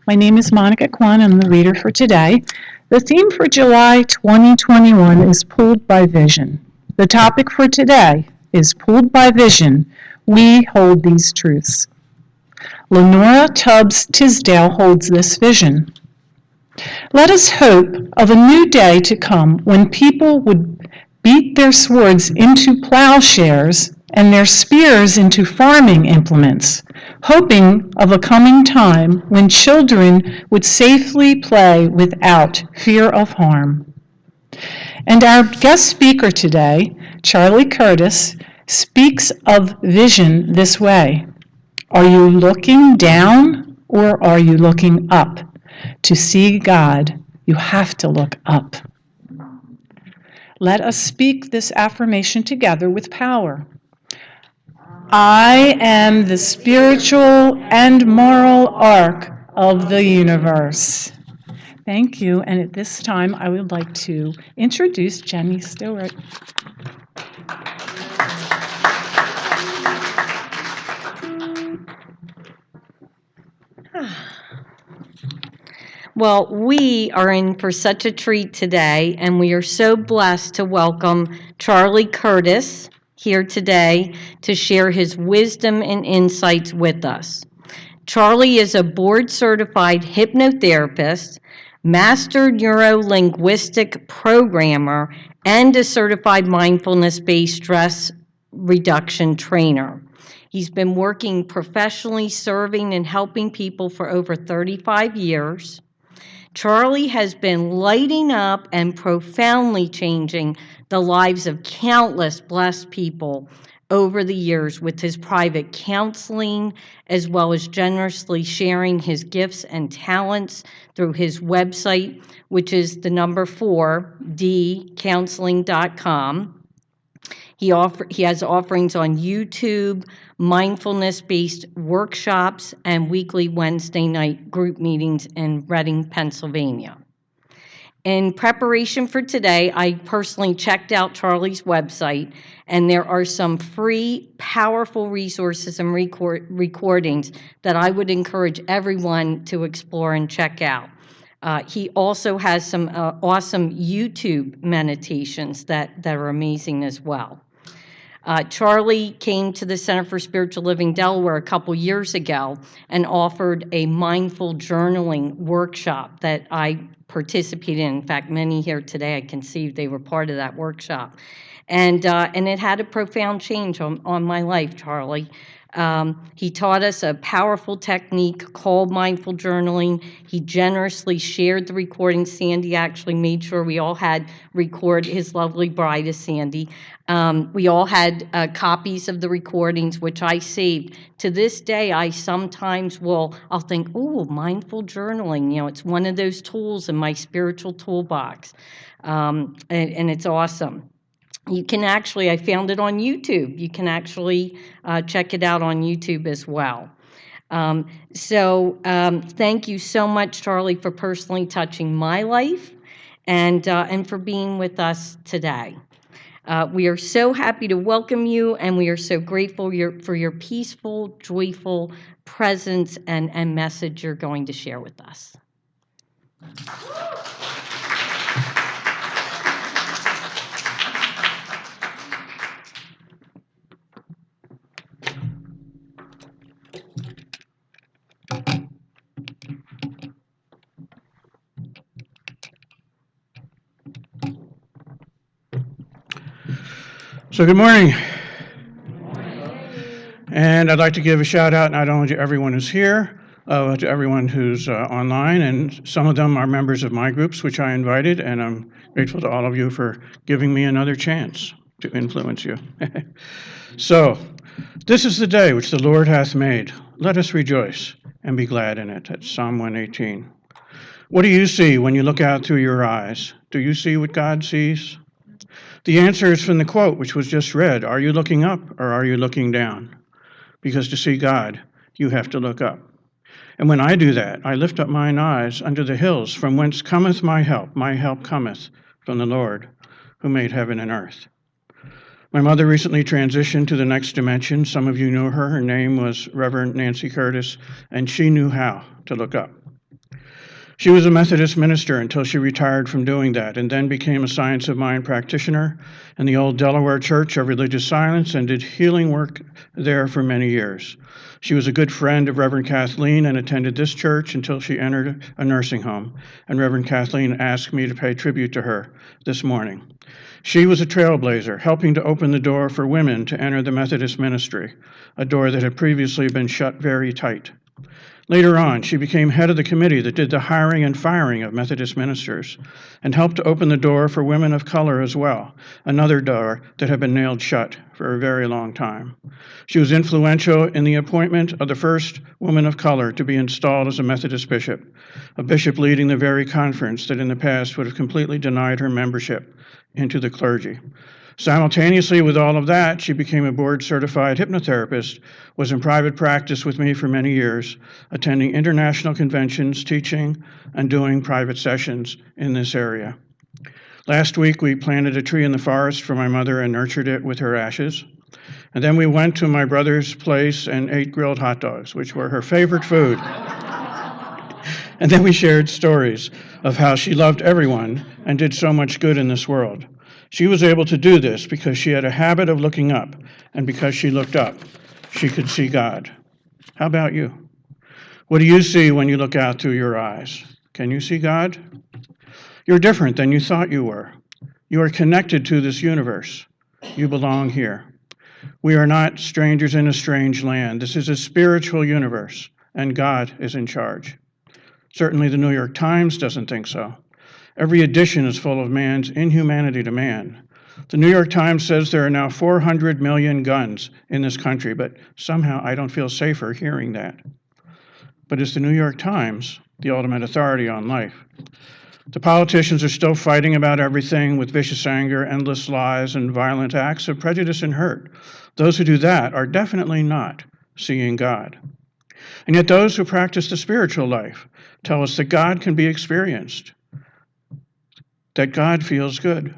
My name is Monica Kwan. I'm the reader for today. The theme for July 2021 is Pulled by Vision. The topic for today is Pulled by Vision. We hold these truths. Lenora Tubbs Tisdale holds this vision. Let us hope of a new day to come when people would beat their swords into plowshares and their spears into farming implements, hoping of a coming time when children would safely play without fear of harm. And our guest speaker today, Charlie Curtis, speaks of vision this way. Are you looking down or are you looking up? To see God, you have to look up. Let us speak this affirmation together with power. I am the spiritual and moral arc of the universe. Thank you, and at this time I would like to introduce Jenny Stewart. Well, we are in for such a treat today, and we are so blessed to welcome Charlie Curtis here today to share his wisdom and insights with us. Charlie is a board-certified hypnotherapist, master neuro-linguistic programmer, and a certified mindfulness-based stress reduction trainer. He's been working professionally, serving and helping people for over 35 years. Charlie has been lighting up and profoundly changing the lives of countless blessed people over the years with his private counseling, as well as generously sharing his gifts and talents through his website, which is the number 4dcounseling.com. He has offerings on YouTube, mindfulness-based workshops, and weekly Wednesday night group meetings in Reading, Pennsylvania. In preparation for today, I personally checked out Charlie's website, and there are some free, powerful resources and recordings that I would encourage everyone to explore and check out. He also has some awesome YouTube meditations that are amazing as well. Charlie came to the Center for Spiritual Living Delaware a couple years ago and offered a mindful journaling workshop that I participated in. In fact, many here today, I can see they were part of that workshop. And it had a profound change on my life, Charlie. He taught us a powerful technique called mindful journaling. He generously shared the recording. Sandy actually made sure we all had record. His lovely bride is Sandy. We all had copies of the recordings, which I saved. To this day, I sometimes I'll think, oh, mindful journaling. You know, it's one of those tools in my spiritual toolbox. And it's awesome. You can actually, I found it on YouTube. You can actually check it out on YouTube as well. Thank you so much, Charlie, for personally touching my life and for being with us today. We are so happy to welcome you, and we are so grateful for your peaceful, joyful presence and message you're going to share with us. So good morning. And I'd like to give a shout out not only to everyone who's here, but to everyone who's online, and some of them are members of my groups, which I invited, and I'm grateful to all of you for giving me another chance to influence you. So, this is the day which the Lord hath made. Let us rejoice and be glad in it. That's Psalm 118. What do you see when you look out through your eyes? Do you see what God sees? The answer is from the quote, which was just read. Are you looking up or are you looking down? Because to see God, you have to look up. And when I do that, I lift up mine eyes unto the hills, from whence cometh my help. My help cometh from the Lord, who made heaven and earth. My mother recently transitioned to the next dimension. Some of you know her. Her name was Reverend Nancy Curtis, and she knew how to look up. She was a Methodist minister until she retired from doing that and then became a Science of Mind practitioner in the old Delaware Church of Religious Silence and did healing work there for many years. She was a good friend of Reverend Kathleen and attended this church until she entered a nursing home, and Reverend Kathleen asked me to pay tribute to her this morning. She was a trailblazer, helping to open the door for women to enter the Methodist ministry, a door that had previously been shut very tight. Later on, she became head of the committee that did the hiring and firing of Methodist ministers and helped to open the door for women of color as well, another door that had been nailed shut for a very long time. She was influential in the appointment of the first woman of color to be installed as a Methodist bishop, a bishop leading the very conference that in the past would have completely denied her membership into the clergy. Simultaneously with all of that, she became a board-certified hypnotherapist, was in private practice with me for many years, attending international conventions, teaching, and doing private sessions in this area. Last week, we planted a tree in the forest for my mother and nurtured it with her ashes. And then we went to my brother's place and ate grilled hot dogs, which were her favorite food. And then we shared stories of how she loved everyone and did so much good in this world. She was able to do this because she had a habit of looking up, and because she looked up, she could see God. How about you? What do you see when you look out through your eyes? Can you see God? You're different than you thought you were. You are connected to this universe. You belong here. We are not strangers in a strange land. This is a spiritual universe, and God is in charge. Certainly the New York Times doesn't think so. Every edition is full of man's inhumanity to man. The New York Times says there are now 400 million guns in this country, but somehow I don't feel safer hearing that. But is the New York Times the ultimate authority on life? The politicians are still fighting about everything with vicious anger, endless lies, and violent acts of prejudice and hurt. Those who do that are definitely not seeing God. And yet those who practice the spiritual life tell us that God can be experienced, that God feels good,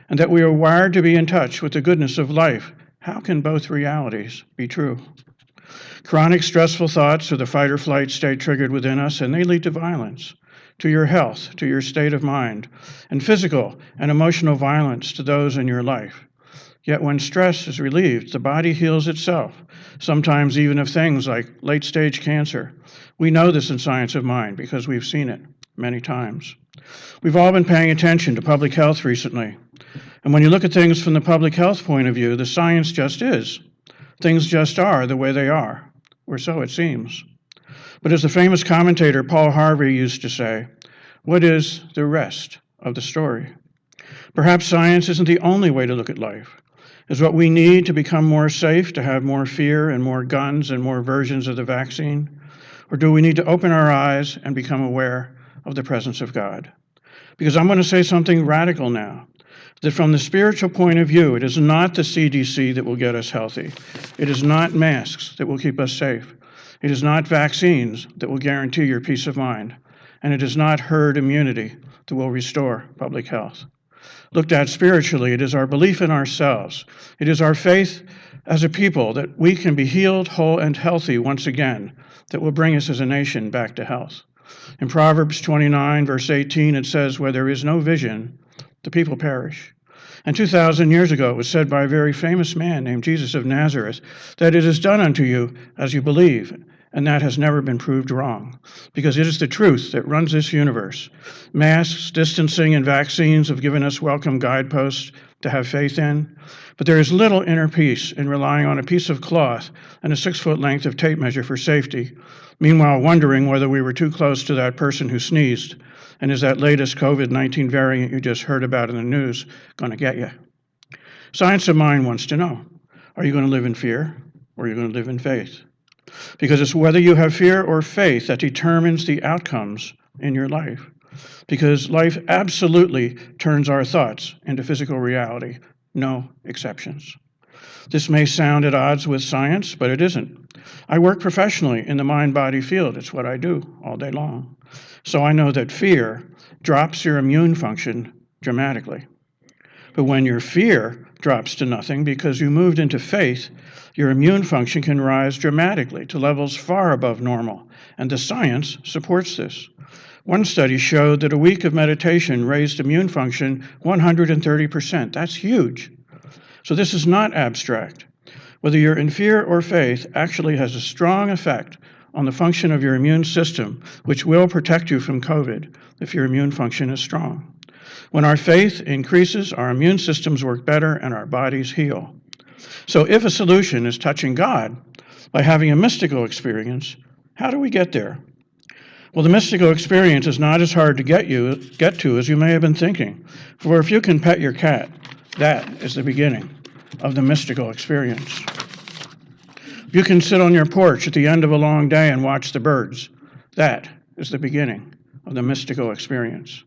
and that we are wired to be in touch with the goodness of life. How can both realities be true? Chronic stressful thoughts are the fight or flight state triggered within us, and they lead to violence, to your health, to your state of mind, and physical and emotional violence to those in your life. Yet when stress is relieved, the body heals itself, sometimes even of things like late-stage cancer. We know this in Science of Mind because we've seen it many times. We've all been paying attention to public health recently. And when you look at things from the public health point of view, the science just is. Things just are the way they are, or so it seems. But as the famous commentator Paul Harvey used to say, what is the rest of the story? Perhaps science isn't the only way to look at life. Is what we need to become more safe, to have more fear and more guns and more versions of the vaccine? Or do we need to open our eyes and become aware of the presence of God? Because I'm going to say something radical now, that from the spiritual point of view, it is not the CDC that will get us healthy. It is not masks that will keep us safe. It is not vaccines that will guarantee your peace of mind. And it is not herd immunity that will restore public health. Looked at spiritually, it is our belief in ourselves. It is our faith as a people that we can be healed, whole, and healthy once again that will bring us as a nation back to health. In Proverbs 29, verse 18, it says, where there is no vision, the people perish. And 2,000 years ago, it was said by a very famous man named Jesus of Nazareth that it is done unto you as you believe. And that has never been proved wrong, because it is the truth that runs this universe. Masks, distancing, and vaccines have given us welcome guideposts to have faith in, but there is little inner peace in relying on a piece of cloth and a 6-foot length of tape measure for safety, meanwhile wondering whether we were too close to that person who sneezed, and is that latest COVID-19 variant you just heard about in the news going to get you? Science of Mind wants to know, are you going to live in fear, or are you going to live in faith? Because it's whether you have fear or faith that determines the outcomes in your life. Because life absolutely turns our thoughts into physical reality, no exceptions. This may sound at odds with science, but it isn't. I work professionally in the mind-body field. It's what I do all day long. So I know that fear drops your immune function dramatically. But when your fear drops to nothing because you moved into faith, your immune function can rise dramatically to levels far above normal, and the science supports this. One study showed that a week of meditation raised immune function 130%. That's huge. So this is not abstract. Whether you're in fear or faith actually has a strong effect on the function of your immune system, which will protect you from COVID if your immune function is strong. When our faith increases, our immune systems work better and our bodies heal. So if a solution is touching God by having a mystical experience, how do we get there? Well, the mystical experience is not as hard to get to as you may have been thinking. For if you can pet your cat, that is the beginning of the mystical experience. If you can sit on your porch at the end of a long day and watch the birds, that is the beginning of the mystical experience.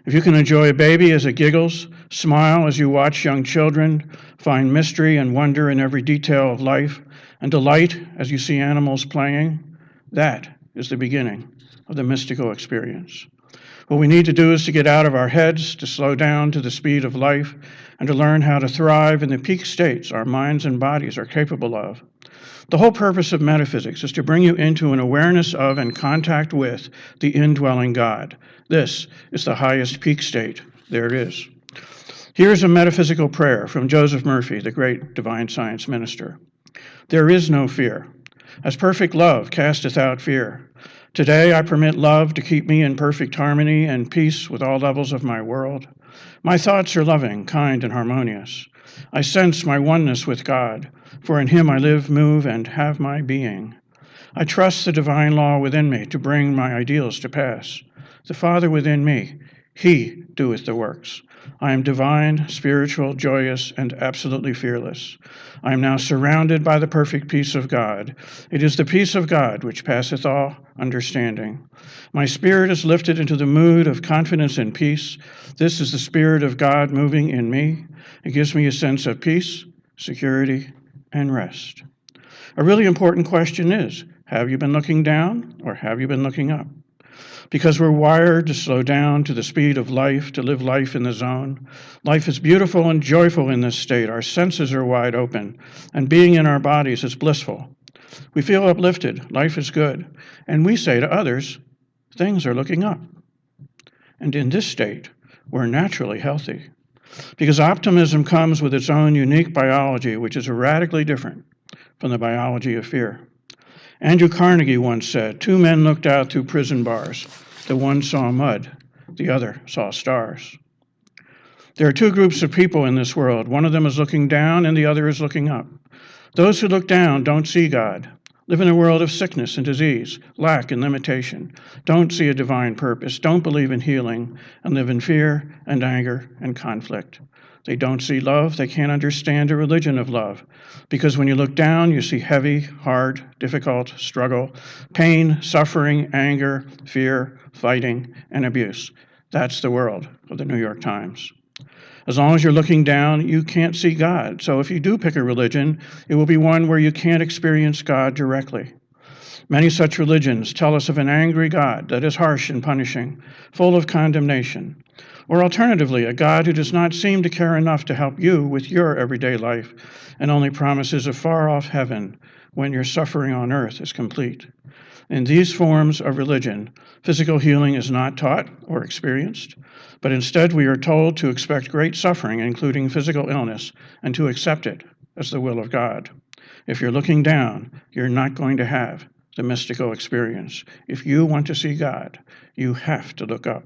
If you can enjoy a baby as it giggles, smile as you watch young children, find mystery and wonder in every detail of life, and delight as you see animals playing, that is the beginning of the mystical experience. What we need to do is to get out of our heads, to slow down to the speed of life, and to learn how to thrive in the peak states our minds and bodies are capable of. The whole purpose of metaphysics is to bring you into an awareness of and contact with the indwelling God. This is the highest peak state there is. Here's a metaphysical prayer from Joseph Murphy, the great divine science minister. There is no fear, as perfect love casteth out fear. Today I permit love to keep me in perfect harmony and peace with all levels of my world. My thoughts are loving, kind, and harmonious. I sense my oneness with God, for in him I live, move, and have my being. I trust the divine law within me to bring my ideals to pass. The Father within me, he doeth the works. I am divine, spiritual, joyous, and absolutely fearless. I am now surrounded by the perfect peace of God. It is the peace of God which passeth all understanding. My spirit is lifted into the mood of confidence and peace. This is the Spirit of God moving in me. It gives me a sense of peace, security, and rest. A really important question is, have you been looking down or have you been looking up? Because we're wired to slow down to the speed of life, to live life in the zone. Life is beautiful and joyful in this state. Our senses are wide open, and being in our bodies is blissful. We feel uplifted, life is good, and we say to others, things are looking up. And in this state, we're naturally healthy. Because optimism comes with its own unique biology, which is radically different from the biology of fear. Andrew Carnegie once said, 2 men looked out through prison bars. The one saw mud, the other saw stars. There are 2 groups of people in this world. One of them is looking down and the other is looking up. Those who look down don't see God, live in a world of sickness and disease, lack and limitation, don't see a divine purpose, don't believe in healing, and live in fear and anger and conflict. They don't see love. They can't understand a religion of love. Because when you look down, you see heavy, hard, difficult struggle, pain, suffering, anger, fear, fighting, and abuse. That's the world of the New York Times. As long as you're looking down, you can't see God. So if you do pick a religion, it will be one where you can't experience God directly. Many such religions tell us of an angry God that is harsh and punishing, full of condemnation. Or alternatively, a God who does not seem to care enough to help you with your everyday life and only promises a far-off heaven when your suffering on earth is complete. In these forms of religion, physical healing is not taught or experienced, but instead we are told to expect great suffering, including physical illness, and to accept it as the will of God. If you're looking down, you're not going to have the mystical experience. If you want to see God, you have to look up.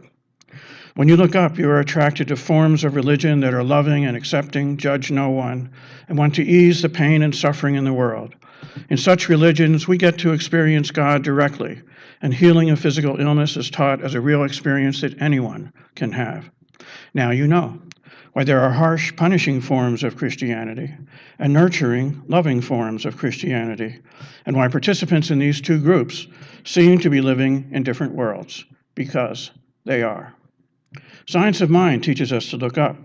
When you look up, you are attracted to forms of religion that are loving and accepting, judge no one, and want to ease the pain and suffering in the world. In such religions, we get to experience God directly, and healing of physical illness is taught as a real experience that anyone can have. Now you know why there are harsh, punishing forms of Christianity and nurturing, loving forms of Christianity, and why participants in these 2 groups seem to be living in different worlds, because they are. Science of mind teaches us to look up.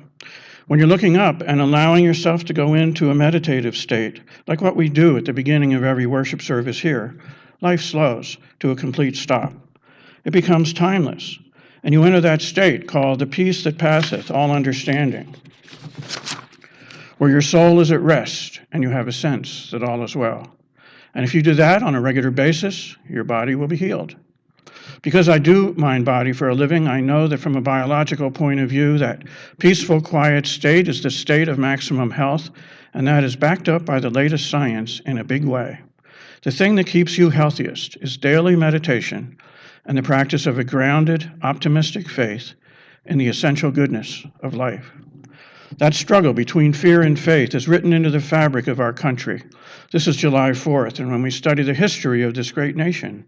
When you're looking up and allowing yourself to go into a meditative state, like what we do at the beginning of every worship service here, life slows to a complete stop. It becomes timeless, and you enter that state called the peace that passeth all understanding. where your soul is at rest and you have a sense that all is well. And if you do that on a regular basis, your body will be healed. Because I do mind body for a living, I know that from a biological point of view, that peaceful, quiet state is the state of maximum health, and that is backed up by the latest science in a big way. The thing that keeps you healthiest is daily meditation and the practice of a grounded, optimistic faith in the essential goodness of life. That struggle between fear and faith is written into the fabric of our country. This is July 4th, and when we study the history of this great nation,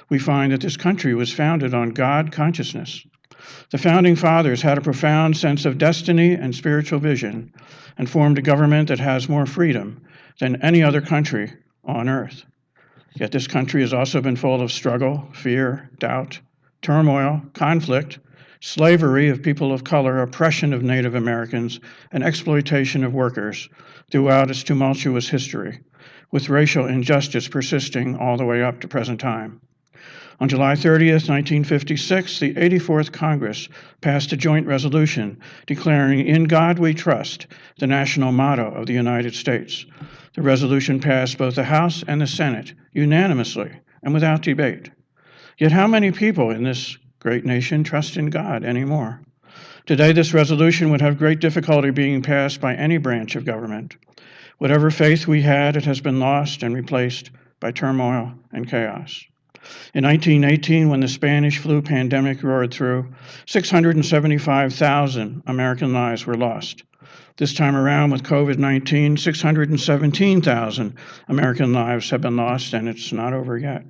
we find that this country was founded on God consciousness. The founding fathers had a profound sense of destiny and spiritual vision and formed a government that has more freedom than any other country on earth. Yet this country has also been full of struggle, fear, doubt, turmoil, conflict, slavery of people of color, oppression of Native Americans, and exploitation of workers throughout its tumultuous history, with racial injustice persisting all the way up to present time. On July 30th, 1956, the 84th Congress passed a joint resolution declaring "In God We Trust," the national motto of the United States. The resolution passed both the House and the Senate unanimously and without debate. Yet how many people in this great nation trust in God anymore? Today, this resolution would have great difficulty being passed by any branch of government. Whatever faith we had, it has been lost and replaced by turmoil and chaos. In 1918, when the Spanish flu pandemic roared through, 675,000 American lives were lost. This time around with COVID-19, 617,000 American lives have been lost, and it's not over yet.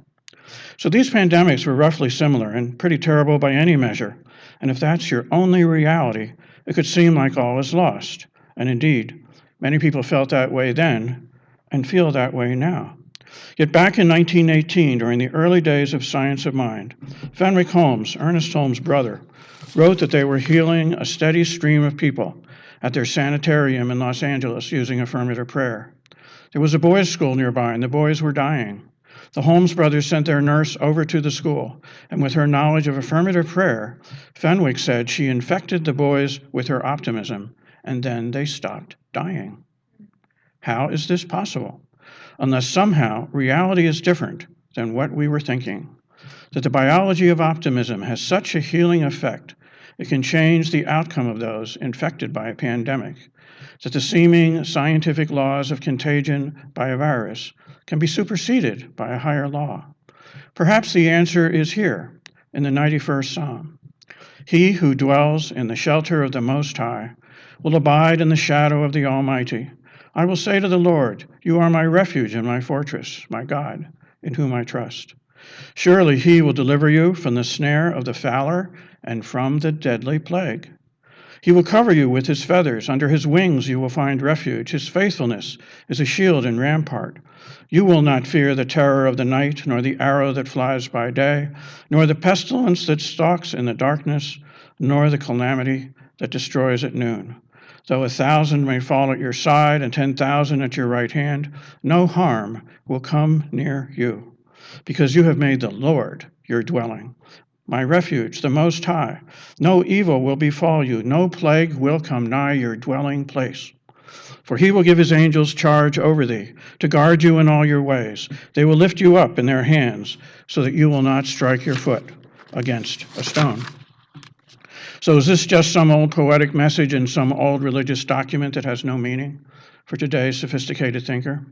So these pandemics were roughly similar and pretty terrible by any measure. And if that's your only reality, it could seem like all is lost. And indeed, many people felt that way then and feel that way now. Yet back in 1918, during the early days of Science of Mind, Fenwick Holmes, Ernest Holmes' brother, wrote that they were healing a steady stream of people at their sanitarium in Los Angeles using affirmative prayer. There was a boys' school nearby, and the boys were dying. The Holmes brothers sent their nurse over to the school, and with her knowledge of affirmative prayer, Fenwick said she infected the boys with her optimism, and then they stopped dying. How is this possible? Unless somehow reality is different than what we were thinking. That the biology of optimism has such a healing effect, it can change the outcome of those infected by a pandemic. That the seeming scientific laws of contagion by a virus can be superseded by a higher law. Perhaps the answer is here in the 91st Psalm. He who dwells in the shelter of the Most High will abide in the shadow of the Almighty. I will say to the Lord, "You are my refuge and my fortress, my God, in whom I trust." Surely he will deliver you from the snare of the fowler and from the deadly plague. He will cover you with his feathers. Under his wings you will find refuge. His faithfulness is a shield and rampart. You will not fear the terror of the night, nor the arrow that flies by day, nor the pestilence that stalks in the darkness, nor the calamity that destroys at noon. Though 1,000 may fall at your side and 10,000 at your right hand, no harm will come near you, because you have made the Lord your dwelling, my refuge, the Most High. No evil will befall you, no plague will come nigh your dwelling place. For he will give his angels charge over thee, to guard you in all your ways. They will lift you up in their hands, so that you will not strike your foot against a stone. So is this just some old poetic message in some old religious document that has no meaning for today's sophisticated thinker?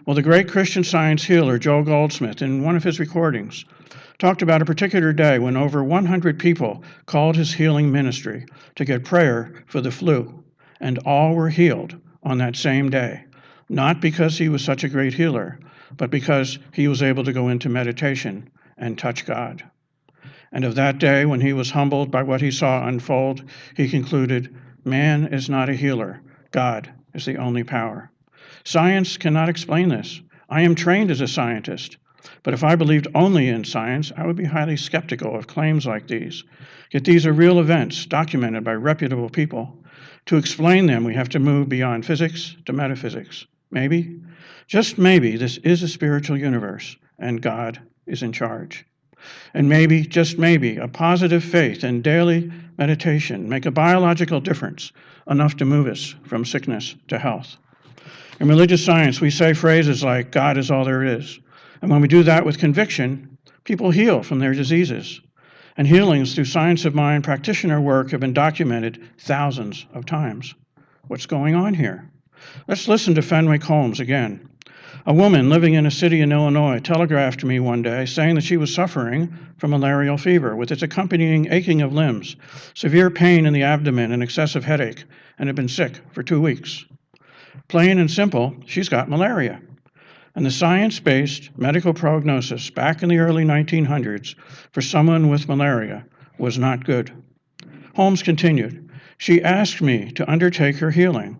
Well, the great Christian Science healer Joel Goldsmith, in one of his recordings, talked about a particular day when over 100 people called his healing ministry to get prayer for the flu, and all were healed on that same day, not because he was such a great healer, but because he was able to go into meditation and touch God. And of that day, when he was humbled by what he saw unfold, he concluded, "Man is not a healer. God is the only power." Science cannot explain this. I am trained as a scientist, but if I believed only in science, I would be highly skeptical of claims like these. Yet these are real events documented by reputable people. To explain them, we have to move beyond physics to metaphysics. Maybe, just maybe, this is a spiritual universe, and God is in charge. And maybe, just maybe, a positive faith and daily meditation make a biological difference enough to move us from sickness to health. In religious science, we say phrases like, God is all there is. And when we do that with conviction, people heal from their diseases. And healings through science of mind practitioner work have been documented thousands of times. What's going on here? Let's listen to Fenwick Holmes again. A woman living in a city in Illinois telegraphed to me one day saying that she was suffering from malarial fever with its accompanying aching of limbs, severe pain in the abdomen, and excessive headache, and had been sick for 2 weeks. Plain and simple, she's got malaria. And the science-based medical prognosis back in the early 1900s for someone with malaria was not good. Holmes continued, she asked me to undertake her healing.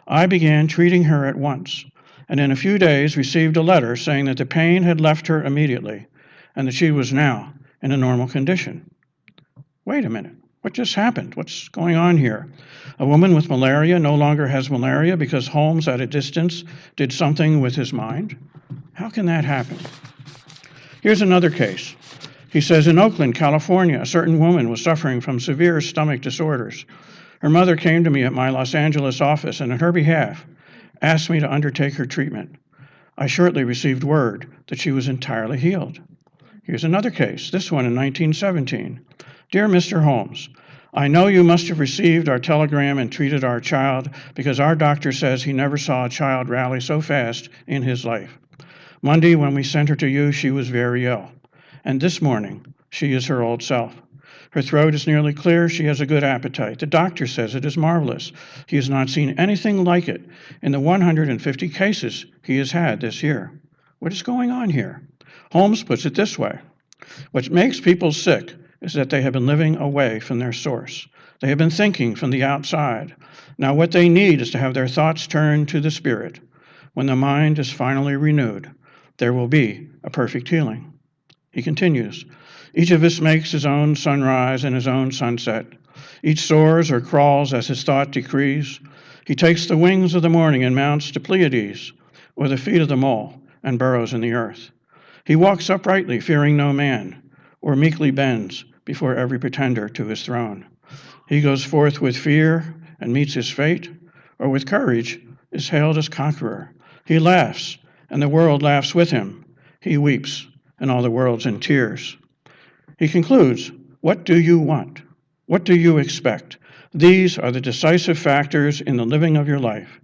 I began treating her at once, and in a few days received a letter saying that the pain had left her immediately and that she was now in a normal condition. Wait a minute, what just happened? What's going on here? A woman with malaria no longer has malaria because Holmes at a distance did something with his mind? How can that happen? Here's another case. He says, in Oakland, California, a certain woman was suffering from severe stomach disorders. Her mother came to me at my Los Angeles office and on her behalf asked me to undertake her treatment. I shortly received word that she was entirely healed. Here's another case, this one in 1917. Dear Mr. Holmes, I know you must have received our telegram and treated our child because our doctor says he never saw a child rally so fast in his life. Monday, when we sent her to you, she was very ill. And this morning, she is her old self. Her throat is nearly clear. She has a good appetite. The doctor says it is marvelous. He has not seen anything like it in the 150 cases he has had this year. What is going on here? Holmes puts it this way. What makes people sick is that they have been living away from their source. They have been thinking from the outside. Now what they need is to have their thoughts turned to the spirit. When the mind is finally renewed, there will be a perfect healing. He continues, each of us makes his own sunrise and his own sunset. Each soars or crawls as his thought decrees. He takes the wings of the morning and mounts to Pleiades, or the feet of the mole, and burrows in the earth. He walks uprightly, fearing no man, or meekly bends before every pretender to his throne. He goes forth with fear and meets his fate, or with courage is hailed as conqueror. He laughs, and the world laughs with him. He weeps, and all the world's in tears. He concludes, what do you want? What do you expect? These are the decisive factors in the living of your life.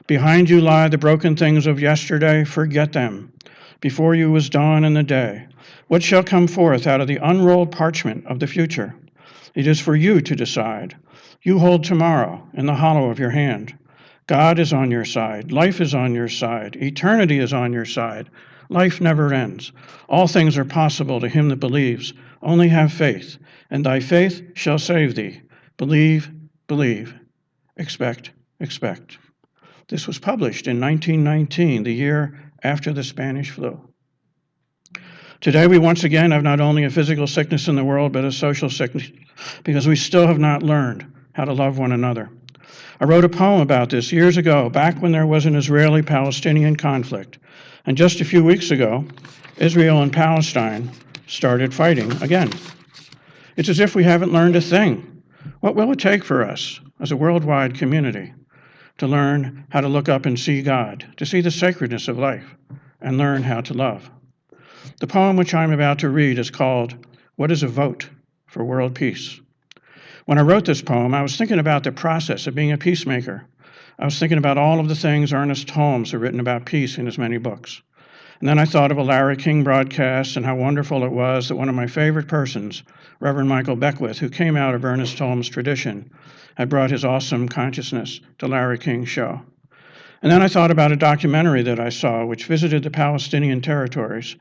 Behind you lie the broken things of yesterday. Forget them. Before you was dawn in the day. What shall come forth out of the unrolled parchment of the future? It is for you to decide. You hold tomorrow in the hollow of your hand. God is on your side. Life is on your side. Eternity is on your side. Life never ends. All things are possible to him that believes. Only have faith, and thy faith shall save thee. Believe, believe. Expect, expect. This was published in 1919, the year after the Spanish flu. Today we once again have not only a physical sickness in the world, but a social sickness, because we still have not learned how to love one another. I wrote a poem about this years ago, back when there was an Israeli-Palestinian conflict. And just a few weeks ago, Israel and Palestine started fighting again. It's as if we haven't learned a thing. What will it take for us as a worldwide community to learn how to look up and see God, to see the sacredness of life, and learn how to love? The poem which I'm about to read is called, What is a Vote for World Peace? When I wrote this poem, I was thinking about the process of being a peacemaker. I was thinking about all of the things Ernest Holmes had written about peace in his many books. And then I thought of a Larry King broadcast and how wonderful it was that one of my favorite persons, Reverend Michael Beckwith, who came out of Ernest Holmes' tradition, had brought his awesome consciousness to Larry King's show. And then I thought about a documentary that I saw which visited the Palestinian territories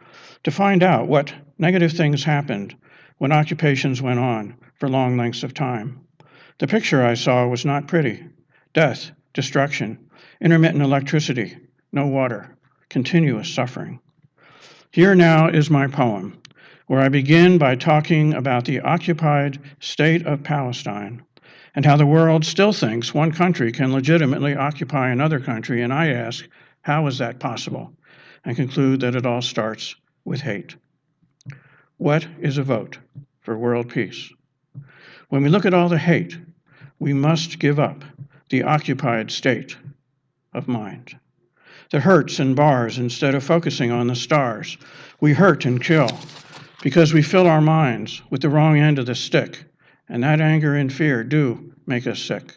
to find out what negative things happened when occupations went on for long lengths of time. The picture I saw was not pretty. Death, destruction, intermittent electricity, no water, continuous suffering. Here now is my poem, where I begin by talking about the occupied state of Palestine and how the world still thinks one country can legitimately occupy another country, and I ask, how is that possible? And conclude that it all starts with hate. What is a vote for world peace? When we look at all the hate, we must give up the occupied state of mind that hurts in bars instead of focusing on the stars. We hurt and kill because we fill our minds with the wrong end of the stick, and that anger and fear do make us sick.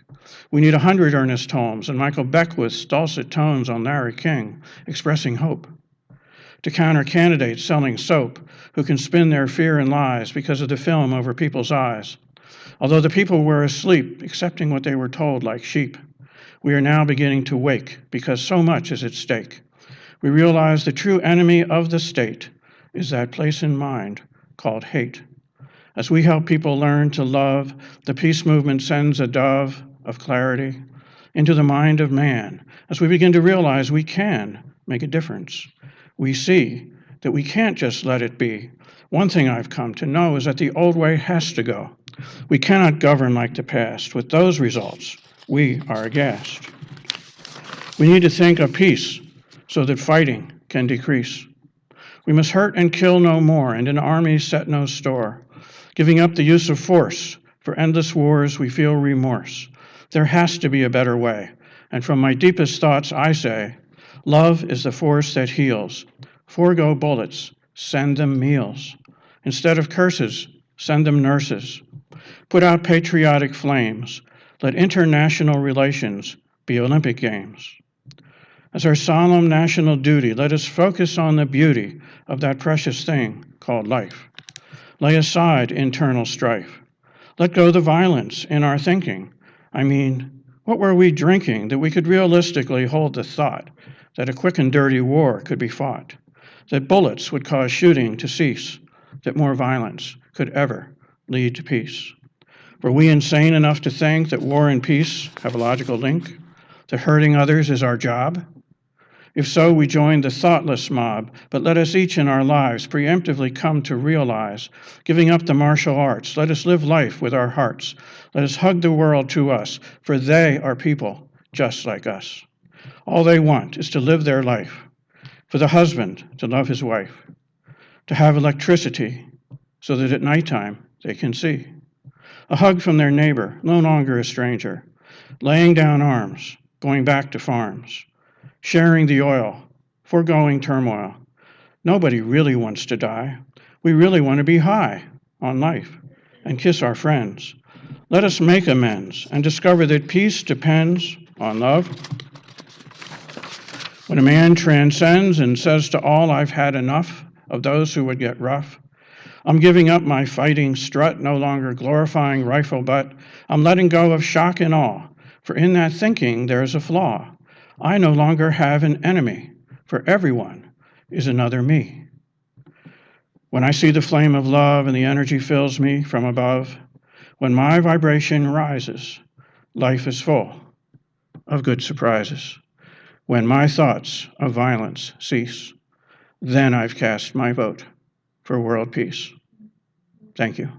We need 100 Ernest Holmes and Michael Beckwith's dulcet tones on Larry King expressing hope, to counter candidates selling soap who can spin their fear and lies because of the film over people's eyes. Although the people were asleep, accepting what they were told like sheep, we are now beginning to wake because so much is at stake. We realize the true enemy of the state is that place in mind called hate. As we help people learn to love, the peace movement sends a dove of clarity into the mind of man. As we begin to realize we can make a difference, we see that we can't just let it be. One thing I've come to know is that the old way has to go. We cannot govern like the past. With those results, we are aghast. We need to think of peace so that fighting can decrease. We must hurt and kill no more, and in armies set no store. Giving up the use of force for endless wars, we feel remorse. There has to be a better way. And from my deepest thoughts, I say, love is the force that heals. Forgo bullets, send them meals. Instead of curses, send them nurses. Put out patriotic flames. Let international relations be Olympic Games. As our solemn national duty, let us focus on the beauty of that precious thing called life. Lay aside internal strife. Let go the violence in our thinking. I mean, what were we drinking that we could realistically hold the thought that a quick and dirty war could be fought, that bullets would cause shooting to cease, that more violence could ever lead to peace? Were we insane enough to think that war and peace have a logical link, that hurting others is our job? If so, we join the thoughtless mob, but let us each in our lives preemptively come to realize, giving up the martial arts, let us live life with our hearts. Let us hug the world to us, for they are people just like us. All they want is to live their life, for the husband to love his wife, to have electricity so that at nighttime they can see. A hug from their neighbor, no longer a stranger, laying down arms, going back to farms, sharing the oil, foregoing turmoil. Nobody really wants to die. We really want to be high on life and kiss our friends. Let us make amends and discover that peace depends on love. When a man transcends and says to all, I've had enough of those who would get rough, I'm giving up my fighting strut, no longer glorifying rifle butt. I'm letting go of shock and awe, for in that thinking there's a flaw. I no longer have an enemy, for everyone is another me. When I see the flame of love and the energy fills me from above, when my vibration rises, life is full of good surprises. When my thoughts of violence cease, then I've cast my vote for world peace. Thank you.